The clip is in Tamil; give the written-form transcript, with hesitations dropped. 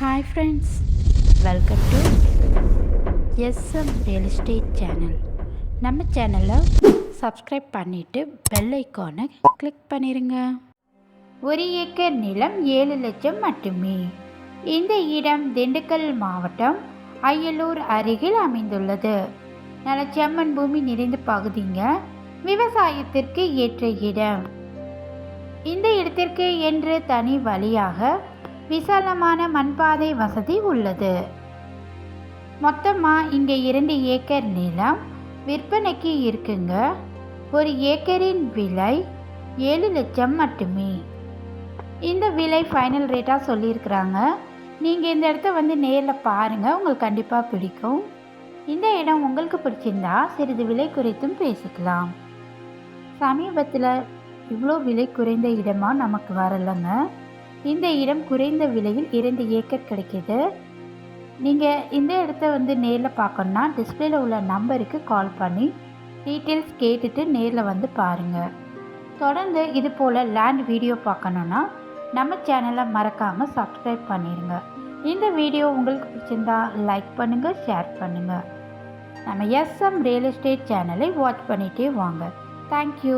Hi friends, welcome to SM real estate channel. நம்ம சேனலை சப்ஸ்கிரைப் பண்ணிவிட்டு பெல் ஐக்கானை கிளிக் பண்ணிடுங்க. 1 ஏக்கர் நிலம் 7 லட்சம் மட்டுமே. இந்த இடம் திண்டுக்கல் மாவட்டம் அய்யலூர் அருகில் அமைந்துள்ளது. நல்ல செம்மண் பூமி நிறைந்த பகுதிங்க. விவசாயத்திற்கு ஏற்ற இடம். இந்த இடத்திற்கு என்று தனி வழியாக விசாலமான மண்பாதை வசதி உள்ளது. மொத்தமாக இங்கே 2 ஏக்கர் நிலம் விற்பனைக்கு இருக்குங்க. 1 ஏக்கரின் விலை 7 லட்சம் மட்டுமே. இந்த விலை ஃபைனல் ரேட்டாக சொல்லியிருக்கிறாங்க. நீங்கள் இந்த இடத்த வந்து நேரில் பாருங்கள், உங்களுக்கு கண்டிப்பாக பிடிக்கும். இந்த இடம் உங்களுக்கு பிடிச்சிருந்தா சிறிது விலை குறைத்தும் பேசிக்கலாம். சமீபத்தில் இவ்வளோ விலை குறைந்த இடமாக நமக்கு வரலைங்க. இந்த இடம் குறைந்த விலையில் 2 ஏக்கர் கிடைக்கிது. நீங்கள் இந்த இடத்த வந்து நேரில் பார்க்கணுன்னா டிஸ்பிளேல உள்ள நம்பருக்கு கால் பண்ணி டீட்டெயில்ஸ் கேட்டுட்டு நேரில் வந்து பாருங்கள். தொடர்ந்து இது போல் லேண்ட் வீடியோ பார்க்கணுன்னா நம்ம சேனலை மறக்காமல் சப்ஸ்கிரைப் பண்ணிடுங்க. இந்த வீடியோ உங்களுக்கு பிடிச்சிருந்தா லைக் பண்ணுங்கள், ஷேர் பண்ணுங்கள். நம்ம எஸ்எம் ரியல் எஸ்டேட் சேனலை வாட்ச் பண்ணிகிட்டே வாங்க. தேங்க்யூ.